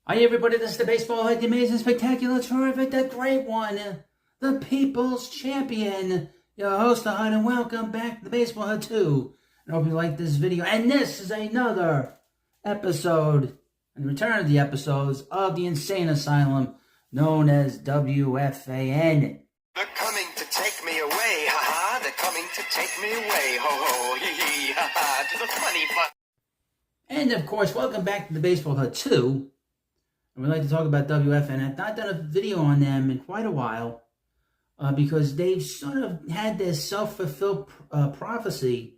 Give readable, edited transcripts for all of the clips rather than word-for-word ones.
Hi everybody, this is the baseball head, the amazing, spectacular, terrific, the great one, the people's champion, your host, and welcome back to the baseball head 2. I hope you like this video, and this is another episode, and return of the episodes of the insane asylum known as WFAN. They're coming to take me away, ha-ha, they're coming to take me away, ho-ho, hee-hee, ha-ha, to the funny part. And of course, welcome back to the baseball head 2. And we'd like to talk about WFAN. I've not done a video on them in quite a while because they've sort of had this self-fulfilled prophecy,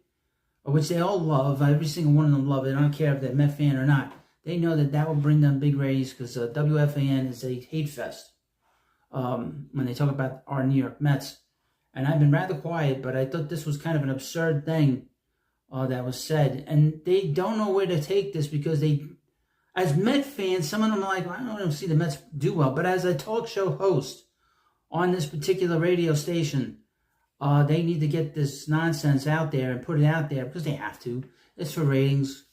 which they all love. Every single one of them love it. I don't care if they're Met fan or not. They know that that will bring them big ratings because WFAN is a hate fest when they talk about our New York Mets. And I've been rather quiet, but I thought this was kind of an absurd thing that was said. And they don't know where to take this because they... As Met fans, some of them are like, well, I don't see the Mets do well. But as a talk show host on this particular radio station, they need to get this nonsense out there and put it out there because they have to. It's for ratings.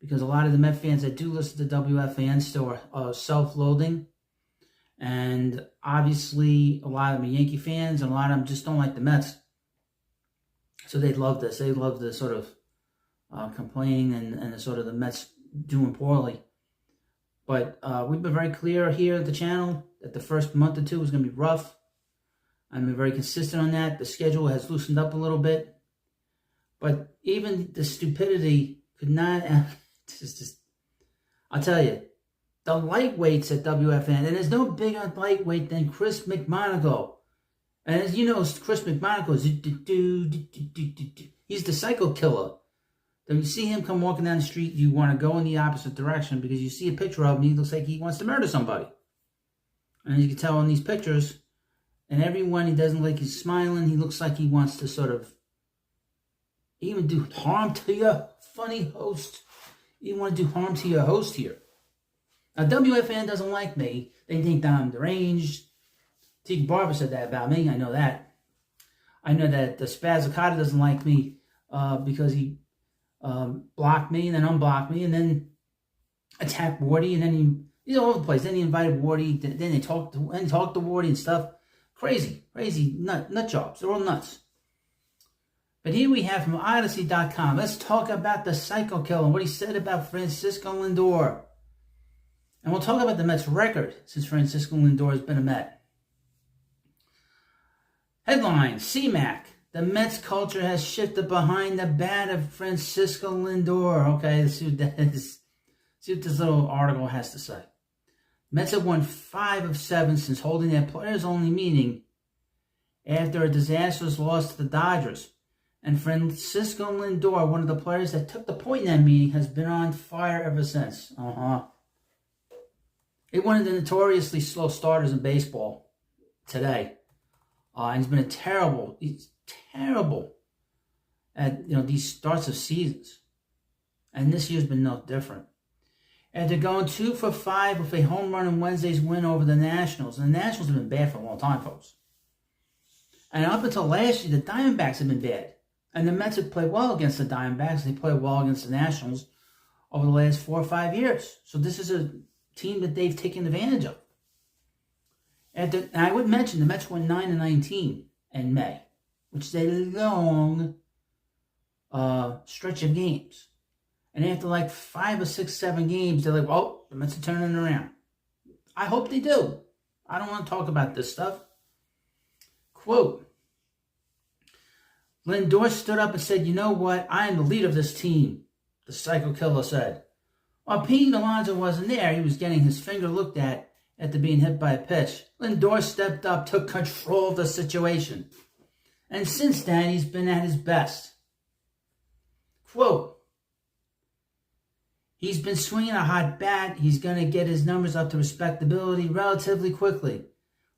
Because a lot of the Met fans that do listen to WFAN still are self-loathing. And obviously, a lot of them are Yankee fans, and a lot of them just don't like the Mets. So they love this. They love the sort of complaining and the sort of the Mets doing poorly. But we've been very clear here at the channel that the first month or two is going to be rough. I've been very consistent on that. The schedule has loosened up a little bit. But even the stupidity could not... I'll tell you, the lightweights at WFN, and there's no bigger lightweight than Chris McMonagle. And as you know, Chris McMonagle is... He's the psycho killer. Then you see him come walking down the street, you want to go in the opposite direction because you see a picture of him, he looks like he wants to murder somebody. And as you can tell in these pictures, and everyone, he doesn't look like he's smiling, he looks like he wants to sort of even do harm to your funny host. You want to do harm to your host here. Now, WFN doesn't like me. They think that I'm deranged. Tiki Barber said that about me, I know that. I know that the Spazzacata doesn't like me because he blocked me and then unblocked me and then attacked Wardy and then he's all over the place. Then he invited Wardy. Then they talked to Wardy and stuff. Crazy nut jobs. They're all nuts. But here we have from Odyssey.com. Let's talk about the psycho killer and what he said about Francisco Lindor. And we'll talk about the Mets' record since Francisco Lindor has been a Met. Headline: CMAC. The Mets culture has shifted behind the bat of Francisco Lindor. Okay, let's see what that is. See what this little article has to say. Mets have won 5 of 7 since holding their players-only meeting after a disastrous loss to the Dodgers. And Francisco Lindor, one of the players that took the point in that meeting, has been on fire ever since. He's one of the notoriously slow starters in baseball today. And he's been he's terrible at these starts of seasons. And this year's been no different. After going 2 for 5 with a home run in Wednesday's win over the Nationals. And the Nationals have been bad for a long time, folks. And up until last year, the Diamondbacks have been bad. And the Mets have played well against the Diamondbacks. They played well against the Nationals over the last 4 or 5 years. So this is a team that they've taken advantage of. And I would mention the Mets won 9-19 in May, which is a long stretch of games. And after like 5 or 6, 7 games, they're like, oh, the Mets are turning it around. I hope they do. I don't want to talk about this stuff. Quote, Lindor stood up and said, you know what? I am the leader of this team, the psycho killer said. While Pete Alonso wasn't there, he was getting his finger looked at after being hit by a pitch. Lindor stepped up, took control of the situation. And since then, he's been at his best. Quote, he's been swinging a hot bat. He's going to get his numbers up to respectability relatively quickly.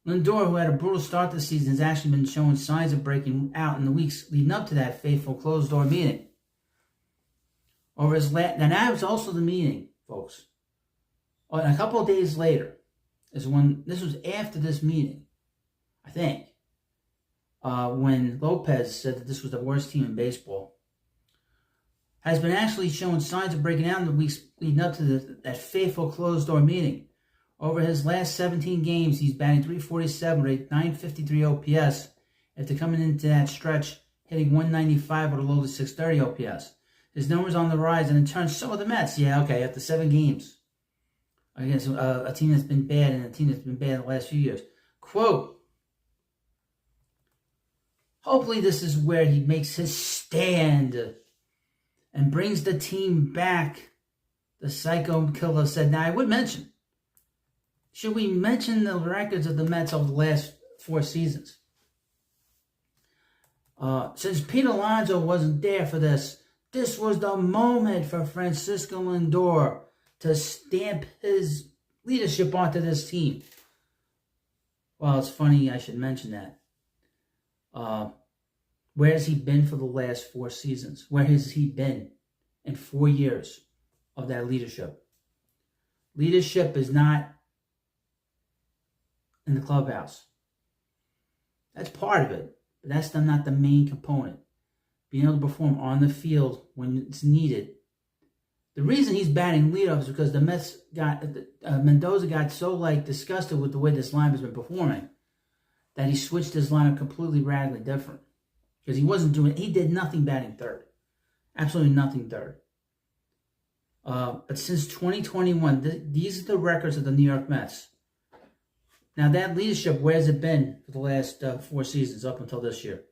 Lindor, who had a brutal start to the season, has actually been showing signs of breaking out in the weeks leading up to that fateful closed-door meeting. Now that was also the meeting, folks. And a couple of days later is when, this was after this meeting, I think, when Lopez said that this was the worst team in baseball. has been actually showing signs of breaking down in the weeks leading up to that fateful closed-door meeting. Over his last 17 games, he's batting .347 with a .953 OPS after coming into that stretch hitting .195 with a low to .630 OPS. His numbers on the rise, and in turn, so are the Mets. Yeah, okay, after 7 games against a team that's been bad and a team that's been bad in the last few years. Quote, hopefully this is where he makes his stand and brings the team back, the psycho killer said. Now, I would mention, should we mention the records of the Mets over the last 4 seasons? Since Pete Alonso wasn't there for this was the moment for Francisco Lindor to stamp his leadership onto this team. Well, it's funny I should mention that. Where has he been for the last 4 seasons? Where has he been in 4 years of that leadership? Leadership is not in the clubhouse. That's part of it, but that's not the main component. Being able to perform on the field when it's needed. The reason he's batting leadoff is because the Mets Mendoza got so disgusted with the way this lineup has been performing that he switched his lineup completely radically different. Because he did nothing batting third. Absolutely nothing third. But since 2021, these are the records of the New York Mets. Now that leadership, where has it been for the last 4 seasons up until this year?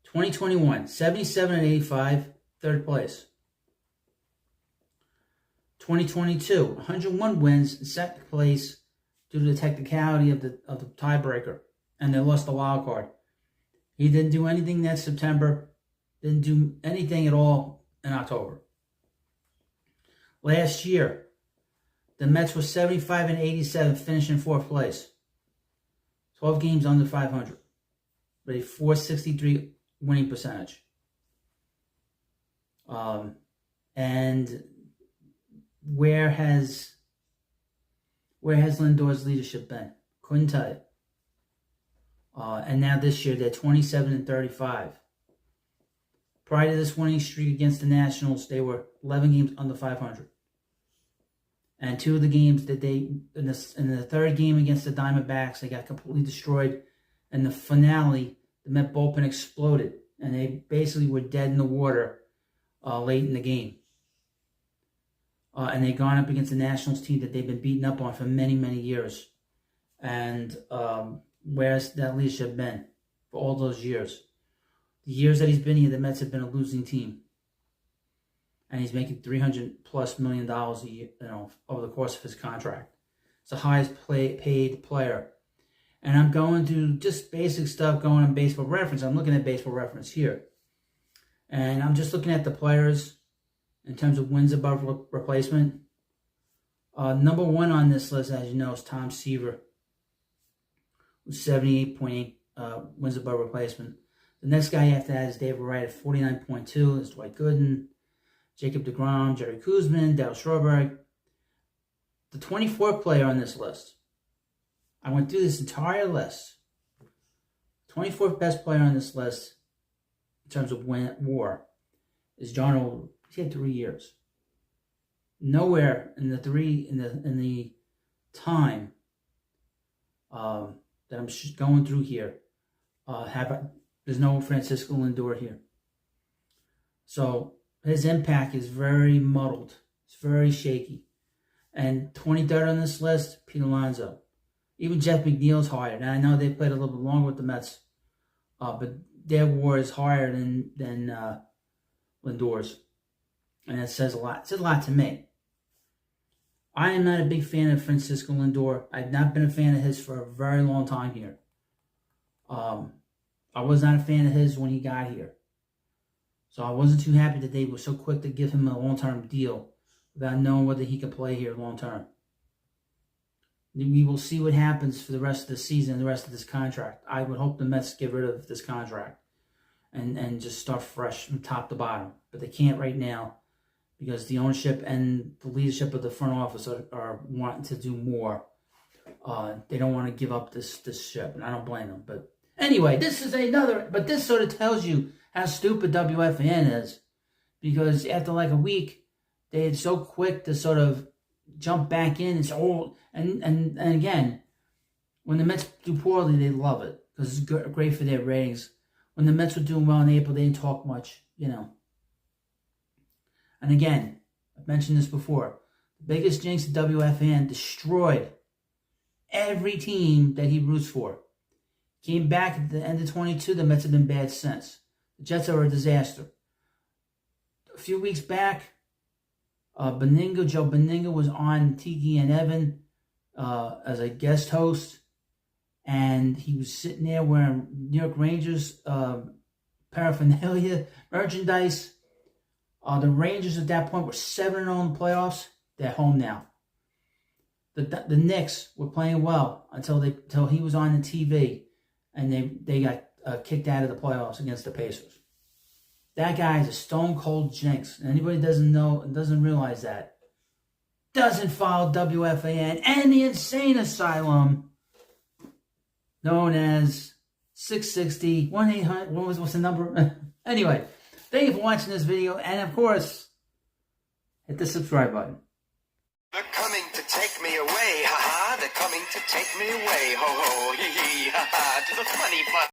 2021, 77 and 85, third place. 2022, 101 wins, second place due to the technicality of the tiebreaker, and they lost the wild card. He didn't do anything that September, didn't do anything at all in October. Last year, the Mets were 75 and 87, finishing 4th place. 12 games under 500, with a .463 winning percentage. And where has Lindor's leadership been? Couldn't tell you. And now this year they're 27 and 35. Prior to this winning streak against the Nationals, they were 11 games under 500. And 2 of the games that in the third game against the Diamondbacks, they got completely destroyed. And the finale, the Met bullpen exploded, and they basically were dead in the water late in the game. And they'd gone up against the Nationals team that they've been beaten up on for many, many years. And where's that leadership been for all those years? The years that he's been here, the Mets have been a losing team. And he's making $300+ million a year, over the course of his contract. It's the highest paid player. And I'm going to just basic stuff going on Baseball Reference. I'm looking at Baseball Reference here. And I'm just looking at the players in terms of wins above replacement. Number 1 on this list, as you know, is Tom Seaver, with 78.8 wins above replacement. The next guy after that is David Wright at 49.2. There's Dwight Gooden, Jacob deGrom, Jerry Kuzman, Darryl Strawberry. The 24th player on this list, I went through this entire list. 24th best player on this list in terms of WAR is John Oldham. He had 3 years. Nowhere in the time that I'm going through here, there's no Francisco Lindor here. So his impact is very muddled. It's very shaky. And 23rd on this list, Pete Alonso. Even Jeff McNeil's higher. And I know they played a little bit longer with the Mets, but their WAR is higher than Lindor's. And that says a lot. It says a lot to me. I am not a big fan of Francisco Lindor. I've not been a fan of his for a very long time here. I was not a fan of his when he got here. So I wasn't too happy that they were so quick to give him a long-term deal without knowing whether he could play here long-term. We will see what happens for the rest of the season and the rest of this contract. I would hope the Mets get rid of this contract and just start fresh from top to bottom. But they can't right now because the ownership and the leadership of the front office are wanting to do more. They don't want to give up this ship, and I don't blame them. But anyway, this sort of tells you how stupid WFAN is. because after like a week, they had so quick to sort of jump back in and say, oh, and again, when the Mets do poorly, they love it because it's great for their ratings. When the Mets were doing well in April, they didn't talk much, you know. And again, I've mentioned this before. The biggest jinx at WFAN destroyed every team that he roots for. Came back at the end of 22, the Mets have been bad since. The Jets are a disaster. A few weeks back, Joe Beninga was on Tiki and Evan as a guest host, and he was sitting there wearing New York Rangers paraphernalia, merchandise. The Rangers at that point were 7-0 in the playoffs. They're home now. The Knicks were playing well until he was on the TV, and they got kicked out of the playoffs against the Pacers. That guy is a stone cold jinx. And anybody doesn't realize that, doesn't follow WFAN and the insane asylum known as 660 1-800. What's the number? Anyway, thank you for watching this video, and of course, hit the subscribe button. They're coming to take me away, ha ha. They're coming to take me away, ho ho, hee hee, ha ha. To the funny fun.